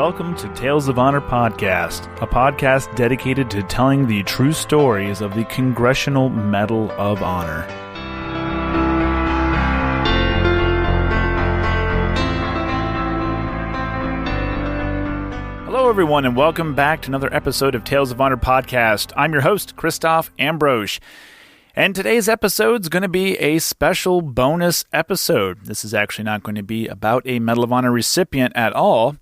welcome to Tales of Honor Podcast, a podcast dedicated to telling the true stories of the Congressional Medal of Honor. Hello, everyone, and welcome back to another episode of Tales of Honor Podcast. I'm your host, Christoph Ambrosch. And today's episode is going to be a special bonus episode. This is actually not going to be about a Medal of Honor recipient at all.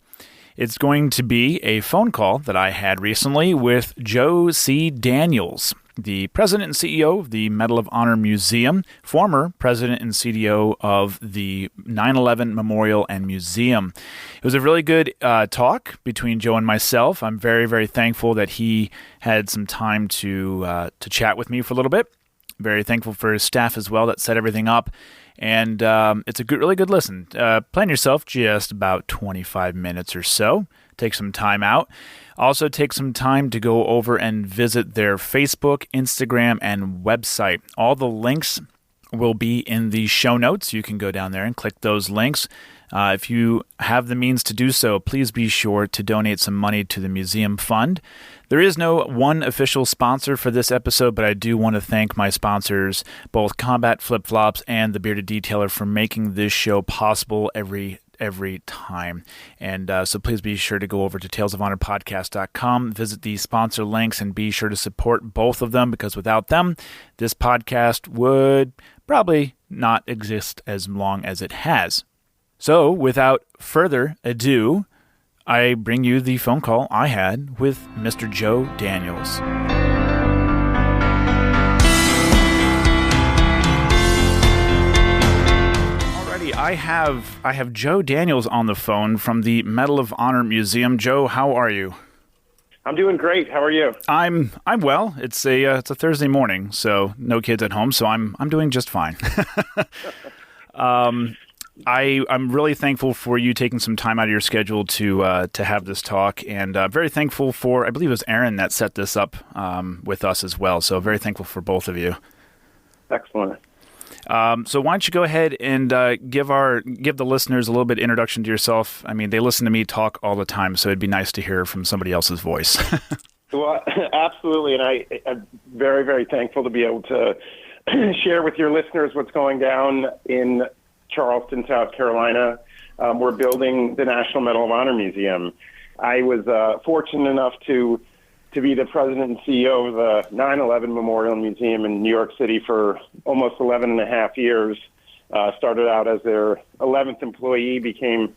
It's going to be a phone call that I had recently with Joe C. Daniels, the president and CEO of the Medal of Honor Museum, former president and CEO of the 9/11 Memorial and Museum. It was a really good talk between Joe and myself. I'm very, very thankful that he had some time to chat with me for a little bit. Very thankful for his staff as well that set everything up. And it's a really good listen. Plan yourself just about 25 minutes or so. Take some time out. Also take some time to go over and visit their Facebook, Instagram, and website. All the links will be in the show notes. You can go down there and click those links. If you have the means to do so, please be sure to donate some money to the museum fund. There is no one official sponsor for this episode, but I do want to thank my sponsors, both Combat Flip Flops and the Bearded Detailer, for making this show possible every time. And so please be sure to go over to talesofhonorpodcast.com, visit the sponsor links, and be sure to support both of them, because without them, this podcast would probably not exist as long as it has. So, without further ado, I bring you the phone call I had with Mr. Joe Daniels. Alrighty, I have Joe Daniels on the phone from the Medal of Honor Museum. Joe, how are you? I'm doing great. How are you? I'm well. It's a Thursday morning, so no kids at home, so I'm doing just fine. I'm really thankful for you taking some time out of your schedule to have this talk, and very thankful for, I believe it was Aaron that set this up with us as well, so very thankful for both of you. Excellent. So why don't you go ahead and give the listeners a little bit of introduction to yourself. I mean, they listen to me talk all the time, so it'd be nice to hear from somebody else's voice. Well, absolutely, and I'm very, very thankful to be able to share with your listeners what's going down in Charleston, South Carolina. We're building the National Medal of Honor Museum. I was fortunate enough to be the president and CEO of the 9/11 Memorial Museum in New York City for almost 11 and a half years. Started out as their 11th employee, became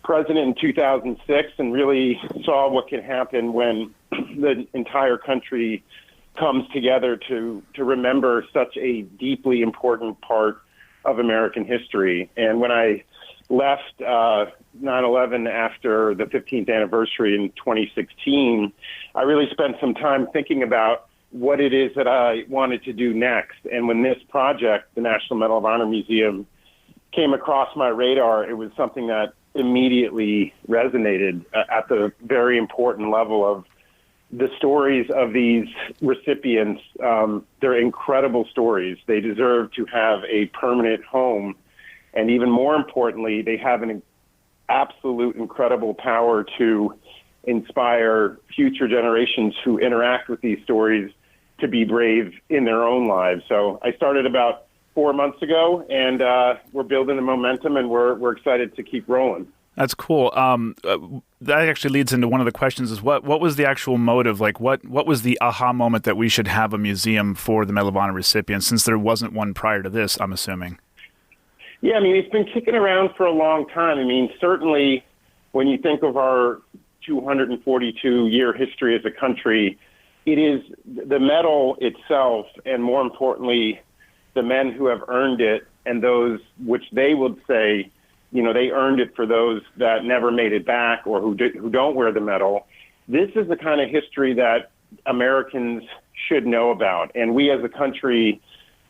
president in 2006, and really saw what can happen when the entire country comes together to remember such a deeply important part of American history. And when I left 9/11 after the 15th anniversary in 2016, I really spent some time thinking about what it is that I wanted to do next. And when this project, the National Medal of Honor Museum, came across my radar, it was something that immediately resonated at the very important level of the stories of these recipients. They're incredible stories. They deserve to have a permanent home. And even more importantly, they have an absolute incredible power to inspire future generations who interact with these stories to be brave in their own lives. So I started about 4 months ago, and we're building the momentum, and we're excited to keep rolling. That's cool. That actually leads into one of the questions: is what was the actual motive? Like, what was the aha moment that we should have a museum for the Medal of Honor recipients, since there wasn't one prior to this, I'm assuming? Yeah, I mean, it's been kicking around for a long time. I mean, certainly when you think of our 242-year history as a country, it is the medal itself, and more importantly, the men who have earned it, and those which they would say, they earned it for those that never made it back or who don't wear the medal. This is the kind of history that Americans should know about. And we as a country,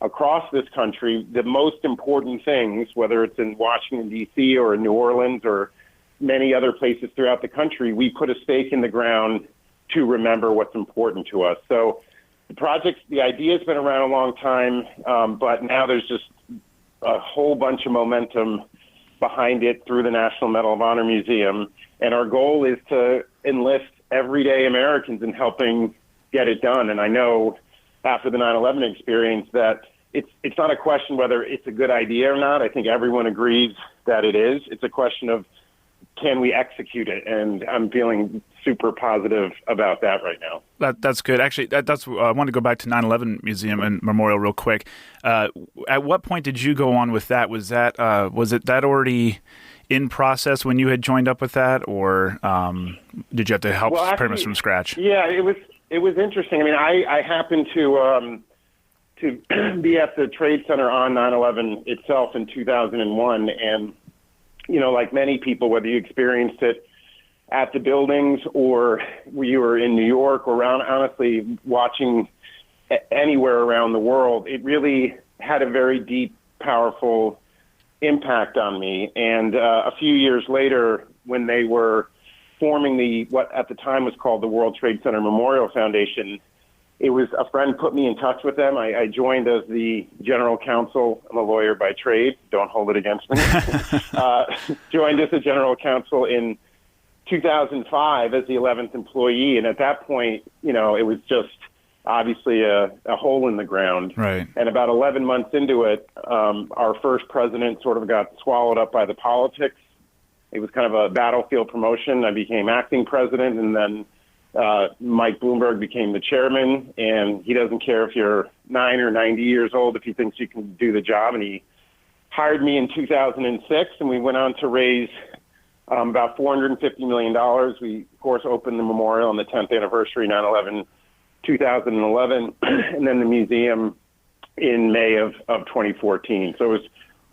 across this country, the most important things, whether it's in Washington, D.C. or in New Orleans or many other places throughout the country, we put a stake in the ground to remember what's important to us. So the idea has been around a long time, but now there's just a whole bunch of momentum behind it through the National Medal of Honor Museum. And our goal is to enlist everyday Americans in helping get it done. And I know after the 9/11 experience that it's not a question whether it's a good idea or not. I think everyone agrees that it is. It's a question of, can we execute it? And I'm feeling super positive about that right now. That's good. Actually, that's I want to go back to 9/11 Museum and Memorial real quick. At what point did you go on with that? Was it already in process when you had joined up with that, or did you have to help pretty much from scratch? Yeah, it was interesting. I mean, I happened to be at the Trade Center on 9/11 itself in 2001, and like many people, whether you experienced it at the buildings or you were in New York or honestly watching anywhere around the world, it really had a very deep, powerful impact on me. And a few years later, when they were forming what at the time was called the World Trade Center Memorial Foundation, it was a friend put me in touch with them. I joined as the general counsel. I'm a lawyer by trade. Don't hold it against me. Joined as the general counsel in 2005 as the 11th employee. And at that point, it was just obviously a hole in the ground. Right. And about 11 months into it, our first president sort of got swallowed up by the politics. It was kind of a battlefield promotion. I became acting president, and then Mike Bloomberg became the chairman, and he doesn't care if you're 9 or 90 years old if he thinks you can do the job. And he hired me in 2006, and we went on to raise about $450 million. We, of course, opened the memorial on the 10th anniversary, 9/11, 2011, and then the museum in May of 2014. So it was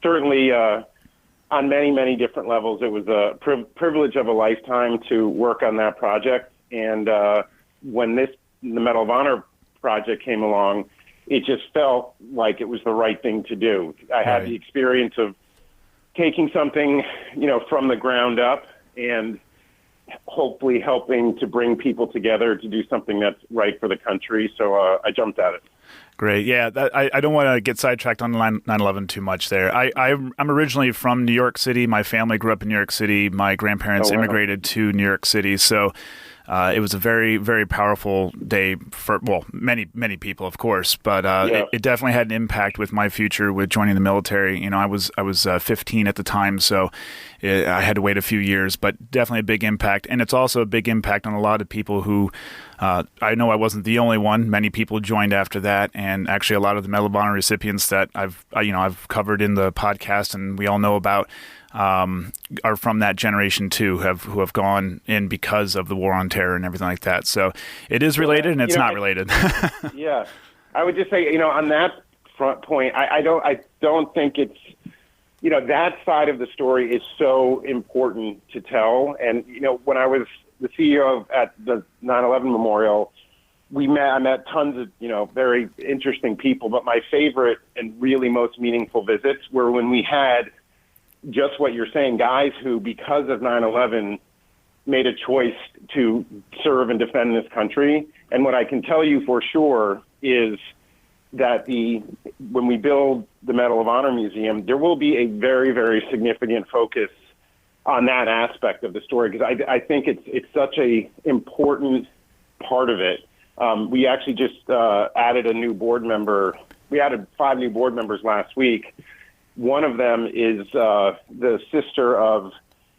certainly, on many, many different levels, it was a privilege of a lifetime to work on that project. And when the Medal of Honor project came along, it just felt like it was the right thing to do. I had the experience of taking something, from the ground up and hopefully helping to bring people together to do something that's right for the country. So I jumped at it. Great. Yeah, I don't want to get sidetracked on 9/11 too much there. I'm originally from New York City. My family grew up in New York City. My grandparents immigrated to New York City. So it was a very, very powerful day for, many, many people, of course. But it definitely had an impact with my future with joining the military. I was 15 at the time, so I had to wait a few years, but definitely a big impact. And it's also a big impact on a lot of people who, I know I wasn't the only one. Many people joined after that, and actually a lot of the Medal of Honor recipients that I've covered in the podcast and we all know about are from that generation too, who have gone in because of the war on terror and everything like that. So it is related, and it's not related. Yeah, I would just say, on that front point, I don't think it's, that side of the story is so important to tell. And when I was the CEO at the 9/11 Memorial, I met tons of very interesting people. But my favorite and really most meaningful visits were when we had just what you're saying, guys who, because of 9/11, made a choice to serve and defend this country. And what I can tell you for sure is that when we build the Medal of Honor Museum, there will be a very, very significant focus on that aspect of the story, because I think it's such a important part of it. We actually just added a new board member. We added 5 new board members last week. One of them is the sister of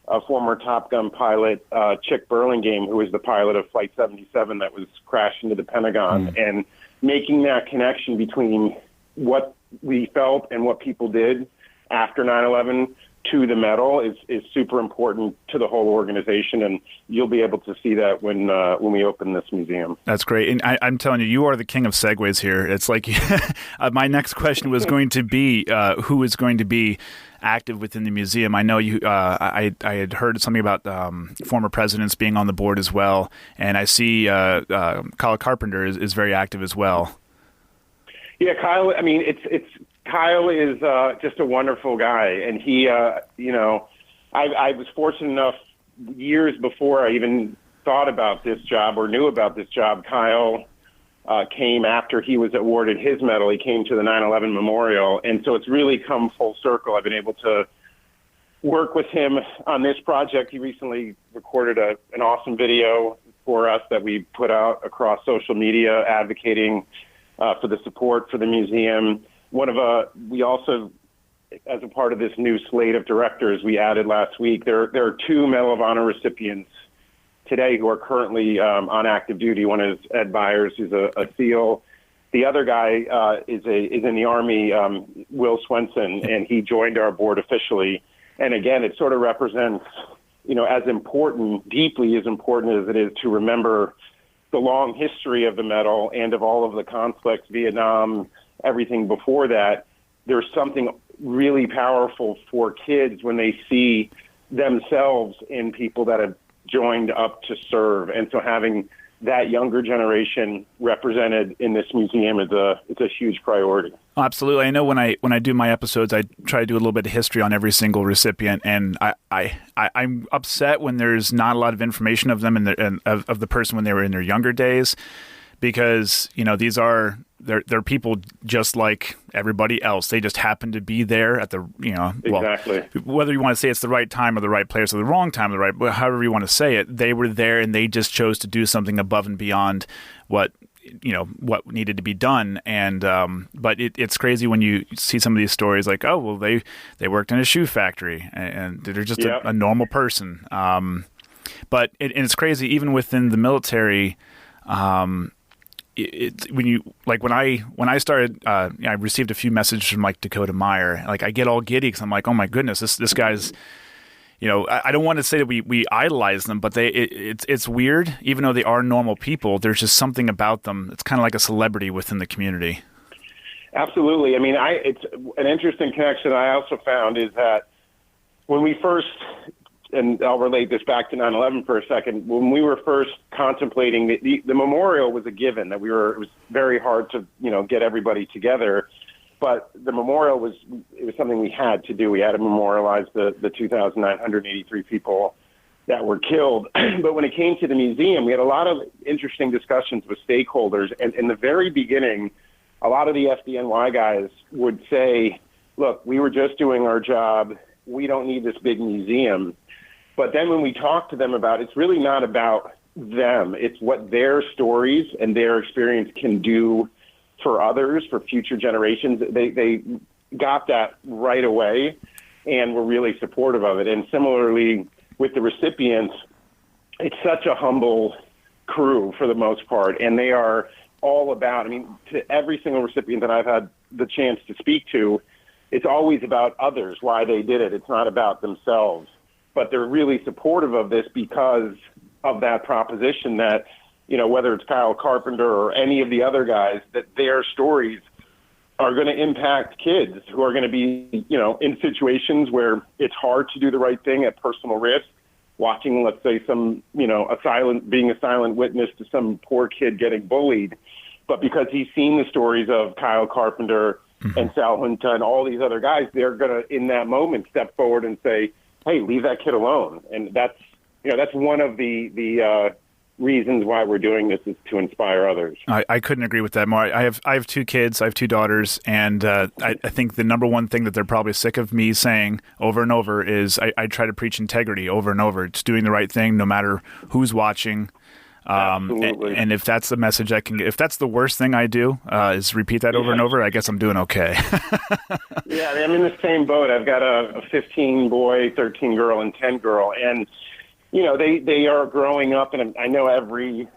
a former Top Gun pilot, Chick Burlingame, who was the pilot of Flight 77 that was crashed into the Pentagon. And making that connection between what we felt and what people did after 9/11 to the medal is super important to the whole organization, and you'll be able to see that when we open this museum. That's great, and I'm telling you, you are the king of segues here. It's like my next question was going to be who is going to be active within the museum. I know you. I had heard something about former presidents being on the board as well, and I see Kyle Carpenter is very active as well. Yeah, Kyle. I mean, Kyle is just a wonderful guy, and he, I was fortunate enough years before I even thought about this job or knew about this job. Kyle came after he was awarded his medal. He came to the 9/11 Memorial, and so it's really come full circle. I've been able to work with him on this project. He recently recorded an awesome video for us that we put out across social media advocating for the support for the museum. We also, as a part of this new slate of directors we added last week, there are 2 Medal of Honor recipients today who are currently on active duty. One is Ed Byers, who's a SEAL. The other guy is in the Army, Will Swenson, and he joined our board officially. And again, it sort of represents, as important, deeply as important as it is to remember the long history of the medal and of all of the conflicts, Vietnam, everything before that. There's something really powerful for kids when they see themselves in people that have joined up to serve. And so having that younger generation represented in this museum is a huge priority. Oh, absolutely. I know when I do my episodes, I try to do a little bit of history on every single recipient, and I'm upset when there's not a lot of information of them and of the person when they were in their younger days, because these are they're people just like everybody else. They just happen to be there at the exactly. Whether you want to say it's the right time or the right place or the wrong time or the right, however you want to say it, they were there and they just chose to do something above and beyond what needed to be done. And but it's crazy when you see some of these stories like, oh well, they worked in a shoe factory and they're just a normal person. But it's crazy even within the military. When I started, I received a few messages from like Dakota Meyer. Like I get all giddy because I'm like, oh my goodness, this guy's, I don't want to say that we idolize them, but it's weird. Even though they are normal people, there's just something about them. It's kind of like a celebrity within the community. Absolutely. I mean, it's an interesting connection I also found is that when we first, and I'll relate this back to 9/11 for a second. When we were first contemplating the memorial was a given that it was very hard to, get everybody together, but the memorial was something we had to do. We had to memorialize the 2,983 people that were killed. But when it came to the museum, we had a lot of interesting discussions with stakeholders. And in the very beginning, a lot of the FDNY guys would say, look, we were just doing our job. We don't need this big museum. But then when we talk to them about it's really not about them. It's what their stories and their experience can do for others, for future generations. They got that right away and were really supportive of it. And similarly with the recipients, it's such a humble crew for the most part. And they are all about, to every single recipient that I've had the chance to speak to, it's always about others, why they did it. It's not about themselves. But they're really supportive of this because of that proposition that, whether it's Kyle Carpenter or any of the other guys, that their stories are going to impact kids who are going to be, in situations where it's hard to do the right thing at personal risk, watching, let's say, being a silent witness to some poor kid getting bullied. But because he's seen the stories of Kyle Carpenter and Sal Junta and all these other guys, they're going to, in that moment, step forward and say, hey, leave that kid alone. And that's one of the reasons why we're doing this is to inspire others. I couldn't agree with that more. I have 2 kids. I have 2 daughters. And I think the number one thing that they're probably sick of me saying over and over is I try to preach integrity over and over. It's doing the right thing no matter who's watching. Absolutely. And if that's the message I can get, if that's the worst thing I do is repeat that over and over, I guess I'm doing okay. Yeah, I'm in the same boat. I've got a 15 boy, 13 girl, and 10 girl, and they are growing up, and I know every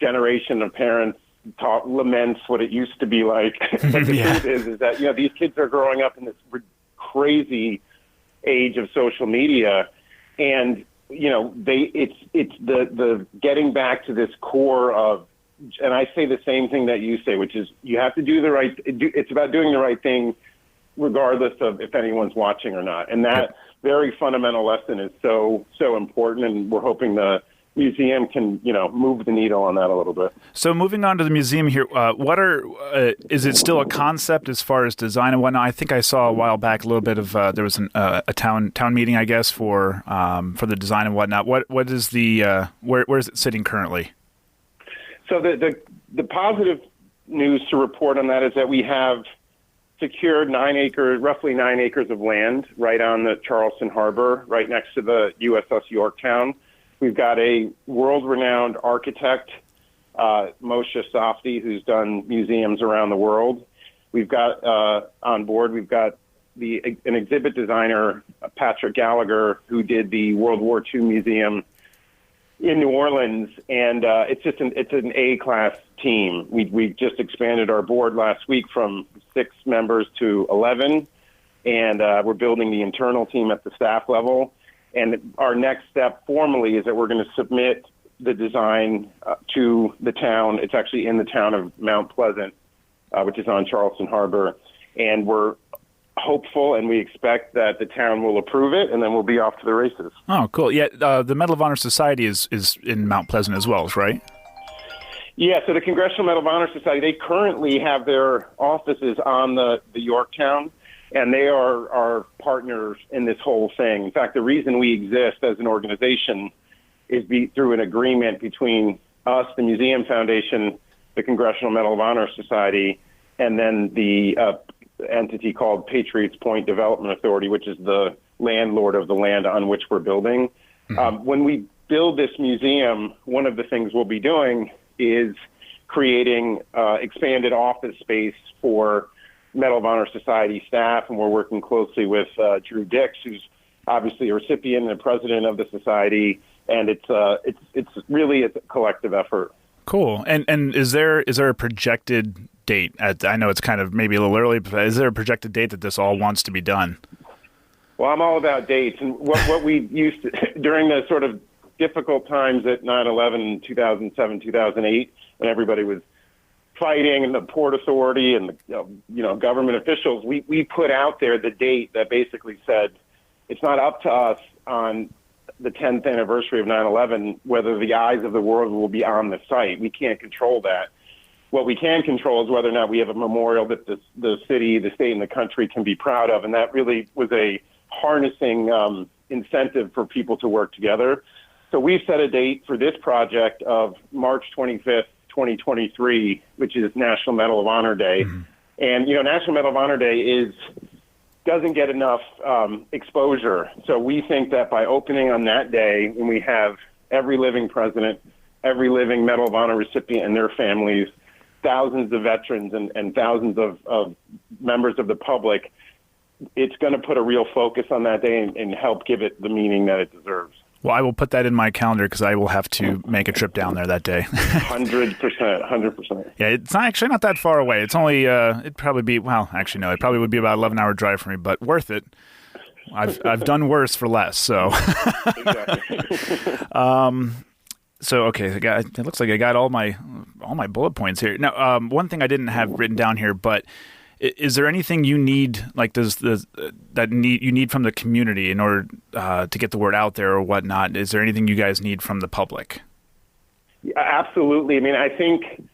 generation of parents laments what it used to be like. But the truth is that these kids are growing up in this crazy age of social media, and it's the getting back to this core of, and I say the same thing that you say, which is you have to do the right. It's about doing the right thing, regardless of if anyone's watching or not. And that very fundamental lesson is so important. And we're hoping the museum can move the needle on that a little bit. So moving on to the museum here, is it still a concept as far as design and whatnot? I think I saw a while back a little bit of there was a town meeting, I guess, for the design and whatnot. What is the where is it sitting currently? So the positive news to report on that is that we have secured roughly 9 acres of land right on the Charleston Harbor, right next to the USS Yorktown. We've got a world-renowned architect, Moshe Safdie, who's done museums around the world. We've got on board, we've got an exhibit designer, Patrick Gallagher, who did the World War II Museum in New Orleans, and it's an A-class team. We just expanded our board last week from 6 members to 11, and we're building the internal team at the staff level. And our next step formally is that we're going to submit the design to the town. It's actually in the town of Mount Pleasant, which is on Charleston Harbor, and we're hopeful and we expect that the town will approve it, and then we'll be off to the races. Oh, cool. Yeah, the Medal of Honor Society is in Mount Pleasant as well, right? Yeah, so the Congressional Medal of Honor Society, they currently have their offices on the Yorktown, and they are our partners in this whole thing. In fact, the reason we exist as an organization is through an agreement between us, the Museum Foundation, the Congressional Medal of Honor Society, and then the entity called Patriots Point Development Authority, which is the landlord of the land on which we're building. Mm-hmm. When we build this museum, one of the things we'll be doing is creating expanded office space for Medal of Honor Society staff, and we're working closely with Drew Dix, who's obviously a recipient and a president of the society, and it's really a collective effort. Cool. And is there a projected date? I know it's kind of maybe a little early, but is there a projected date that this all wants to be done? Well, I'm all about dates, and what we used to during the sort of difficult times at 9/11, 2007, 2008, when everybody was fighting and the Port Authority and the government officials, we put out there the date that basically said it's not up to us on the 10th anniversary of 9/11 whether the eyes of the world will be on the site. We can't control that. What we can control is whether or not we have a memorial that the city, the state, and the country can be proud of, and that really was a harnessing incentive for people to work together. So we've set a date for this project of March 25th, 2023, which is National Medal of Honor Day. Mm-hmm. And, National Medal of Honor Day doesn't get enough exposure. So we think that by opening on that day, when we have every living president, every living Medal of Honor recipient and their families, thousands of veterans and thousands of members of the public, it's going to put a real focus on that day and help give it the meaning that it deserves. Well, I will put that in my calendar because I will have to make a trip down there that day. 100%. Yeah, it's actually not that far away. It's only, it'd probably be, well, actually, no, it probably would be about 11-hour drive for me, but worth it. I've done worse for less, so. Exactly. So, okay, it looks like I got all my bullet points here. Now, one thing I didn't have written down here, but is there anything you need, like you need from the community in order to get the word out there or whatnot? Is there anything you guys need from the public? Yeah, absolutely. I mean, I think,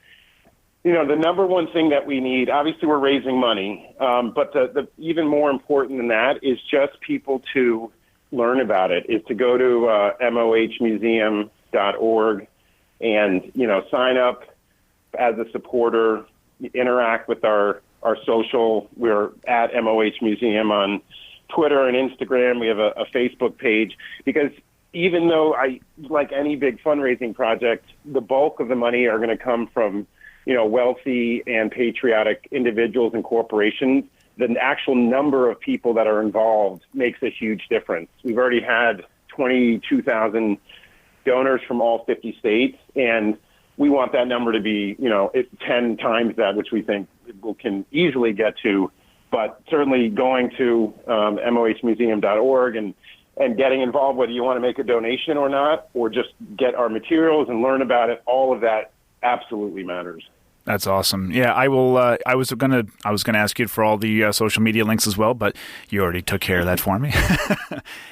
the number one thing that we need, obviously we're raising money, but the even more important than that is just people to learn about it, is to go to mohmuseum.org and, sign up as a supporter, interact with our social. We're at MOH Museum on Twitter and Instagram. We have a Facebook page, because even though like any big fundraising project, the bulk of the money are going to come from, wealthy and patriotic individuals and corporations, the actual number of people that are involved makes a huge difference. We've already had 22,000 donors from all 50 states, and we want that number to be, 10 times that, which we think we can easily get to. But certainly going to mohmuseum.org and getting involved, whether you want to make a donation or not, or just get our materials and learn about it, all of that absolutely matters. That's awesome. Yeah, I will. I was gonna ask you for all the social media links as well, but you already took care of that for me.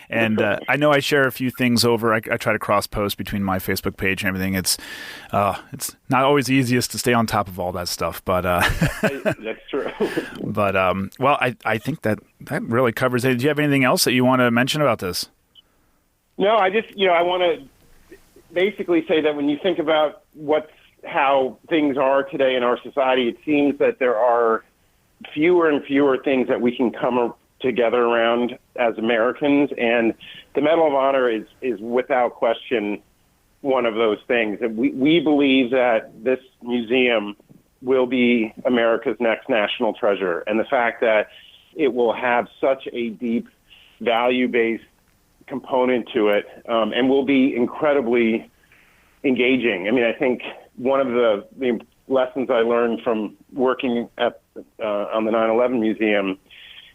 And I know I share a few things over. I try to cross post between my Facebook page and everything. It's not always the easiest to stay on top of all that stuff, but that's true. But well, I think that really covers it. Do you have anything else that you want to mention about this? No, I just I want to basically say that when you think about how things are today in our society, it seems that there are fewer and fewer things that we can come together around as Americans, and the Medal of Honor is without question one of those things. And we believe that this museum will be America's next national treasure, and the fact that it will have such a deep value-based component to it, and will be incredibly engaging. I mean, I think one of the lessons I learned from working at on the 9/11 Museum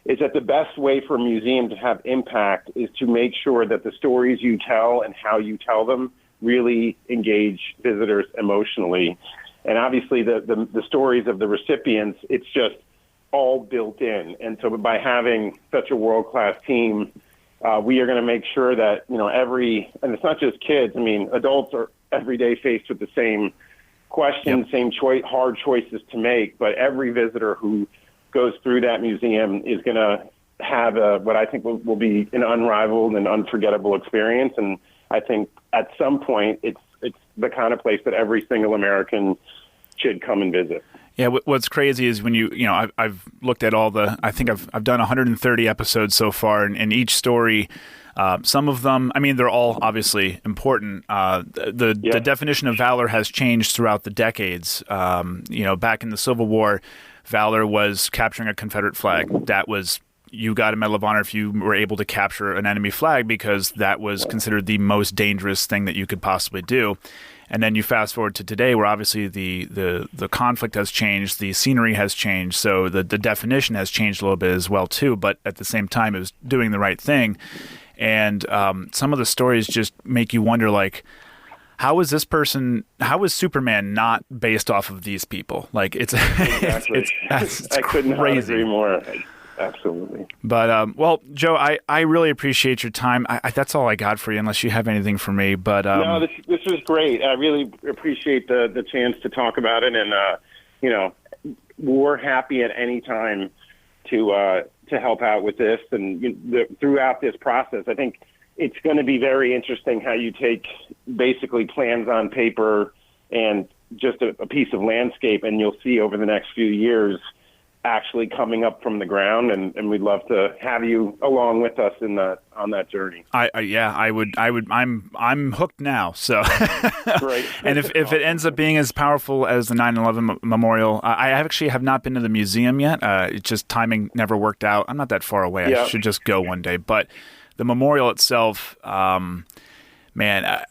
is that the best way for a museum to have impact is to make sure that the stories you tell and how you tell them really engage visitors emotionally. And obviously the stories of the recipients, it's just all built in. And so by having such a world-class team, we are going to make sure that, and it's not just kids. I mean, adults are every day faced with the same questions, same hard choices to make. But every visitor who goes through that museum is going to have what I think will be an unrivaled and unforgettable experience. And I think at some point it's the kind of place that every single American should come and visit. Yeah, what's crazy is when I've looked at I think I've done 130 episodes so far, and each story, some of them, I mean, they're all obviously important. The definition of valor has changed throughout the decades. Back in the Civil War, valor was capturing a Confederate flag. That was, you got a Medal of Honor if you were able to capture an enemy flag, because that was considered the most dangerous thing that you could possibly do. And then you fast forward to today, where obviously the conflict has changed, the scenery has changed, so the definition has changed a little bit as well too. But at the same time, it was doing the right thing. And some of the stories just make you wonder, like, how is Superman not based off of these people? Like, exactly. it's I could not crazy. agree more. Absolutely. But, well, Joe, I really appreciate your time. That's all I got for you, unless you have anything for me. But no, this was great. I really appreciate the chance to talk about it. And, we're happy at any time to help out with this. And throughout this process, I think it's going to be very interesting how you take basically plans on paper and just a piece of landscape, and you'll see over the next few years actually coming up from the ground, and we'd love to have you along with us on that journey. I would. I'm hooked now. So great. And if it ends up being as powerful as the 9/11 memorial, I actually have not been to the museum yet. It's just timing never worked out. I'm not that far away. I should just go one day. But the memorial itself, man,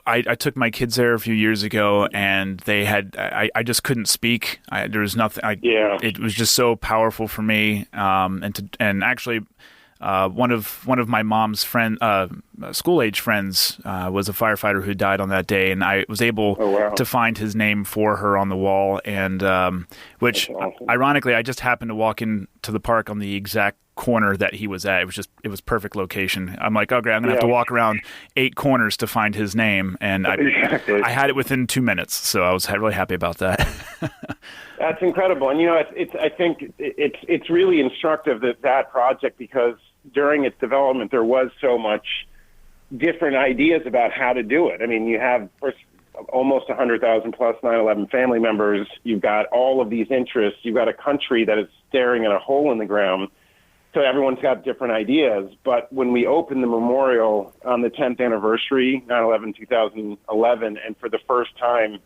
I took my kids there a few years ago, and they had I just couldn't speak. There was nothing. It was just so powerful for me. And actually, one of my mom's school age friends was a firefighter who died on that day, and I was able to find his name for her on the wall. And which, awesome. Ironically, I just happened to walk into the park on the exact corner that he was at. It was perfect location. I'm like, okay, I'm gonna have to walk around 8 corners to find his name, and I had it within 2 minutes, so I was really happy about that. That's incredible. And I think it's really instructive that project, because during its development there was so much different ideas about how to do it. I mean, you have almost 100,000 plus 9/11 family members. You've got all of these interests. You've got a country that is staring at a hole in the ground. So everyone's got different ideas. But when we opened the memorial on the 10th anniversary, 9/11/2011, and for the first time,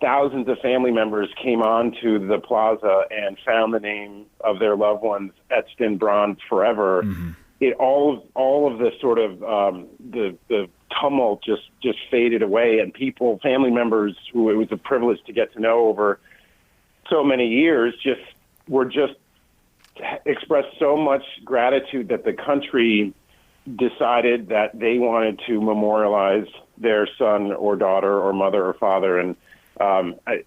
thousands of family members came onto the plaza and found the name of their loved ones etched in bronze forever. Mm-hmm. All of the sort of the tumult just faded away, and family members who it was a privilege to get to know over so many years, were expressed so much gratitude that the country decided that they wanted to memorialize their son or daughter or mother or father. And I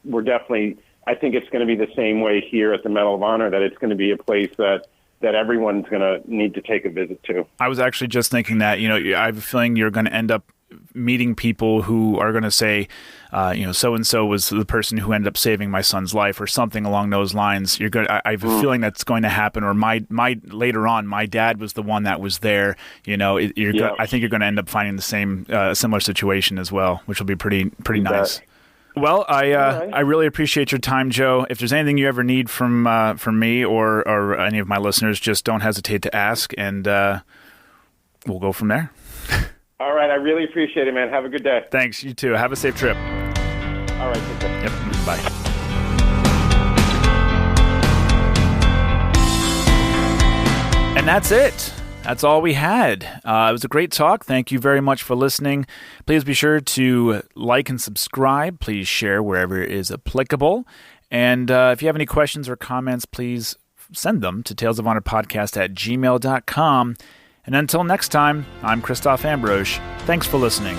think it's going to be the same way here at the Medal of Honor, that it's going to be a place that everyone's going to need to take a visit to. I was actually just thinking that, I have a feeling you're going to end up meeting people who are going to say, so-and-so was the person who ended up saving my son's life, or something along those lines. I have a feeling that's going to happen. Or later on, my dad was the one that was there. I think you're going to end up finding the same, similar situation as well, which will be pretty nice. Well, right. I really appreciate your time, Joe. If there's anything you ever need from me or any of my listeners, just don't hesitate to ask, and we'll go from there. All right. I really appreciate it, man. Have a good day. Thanks. You too. Have a safe trip. All right. Take care. Yep. Bye. And that's it. That's all we had. It was a great talk. Thank you very much for listening. Please be sure to like and subscribe. Please share wherever it is applicable. And if you have any questions or comments, please send them to talesofhonorpodcast@gmail.com. And until next time, I'm Christoph Ambrosch. Thanks for listening.